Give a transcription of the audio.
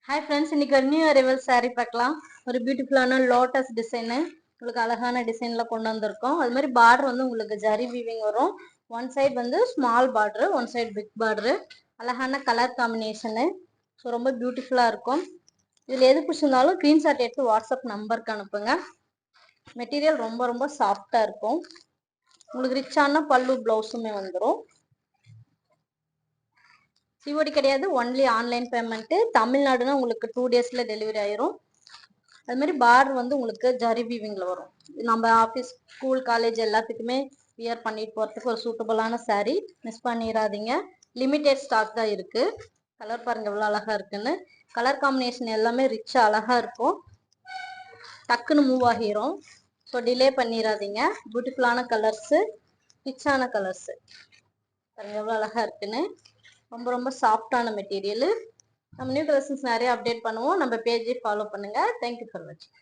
Hi friends, இன்னைக்கு ஒரு new arrival saree பார்க்கலாம். ஒரு பியூட்டிஃபுல்லான லோட்டஸ் டிசைனு உங்களுக்கு அழகான டிசைன்ல கொண்டு வந்திருக்கோம். அது மாதிரி பார்டர் வந்து உங்களுக்கு ஜரி வீவிங் வரும். ஒன் சைடு வந்து small border, one side big border. அழகான கலர் காம்பினேஷனு. ஸோ ரொம்ப பியூட்டிஃபுல்லாக இருக்கும். இதில் எது பிடிச்சிருந்தாலும் ஸ்க்ரீன்ஷாட் எடுத்து வாட்ஸ்அப் நம்பருக்கு அனுப்புங்க. மெட்டீரியல் ரொம்ப ரொம்ப சாஃப்டாக இருக்கும். உங்களுக்கு ரிச்சான பல்லு ப்ளவுஸுமே வந்துடும். சிஓடி கிடையாது, ஒன்லி ஆன்லைன் பேமெண்ட்டு. தமிழ்நாடுனா உங்களுக்கு 2 டேஸில் டெலிவரி ஆயிரும். அது மாதிரி பார்டர் வந்து உங்களுக்கு ஜரி வீவிங்கில் வரும். நம்ம ஆஃபீஸ், ஸ்கூல், காலேஜ் எல்லாத்துக்குமே வியர் பண்ணிட்டு போகிறதுக்கு ஒரு சூட்டபுளான saree. மிஸ் பண்ணிடாதீங்க. லிமிடெட் ஸ்டாக் தான் இருக்குது. கலர் பாருங்கள் எவ்வளோ அழகாக இருக்குன்னு. கலர் காம்பினேஷன் எல்லாமே ரிச்சாக அழகாக இருக்கும். டக்குன்னு மூவ் ஆகிரும். ஸோ டிலே பண்ணிடாதீங்க. பியூட்டிஃபுல்லான கலர்ஸு, ரிச்சான கலர்ஸு பாருங்கள் எவ்வளோ அழகாக இருக்குன்னு. ரொம்ப ரொம்ப சாஃப்டான மெட்டீரியல். நம்ம நியூ கலெக்ஷன்ஸ் நிறைய அப்டேட் பண்ணுவோம். நம்ம பேஜை ஃபாலோ பண்ணுங்க. தேங்க்யூ ஃபார் வாட்சிங்.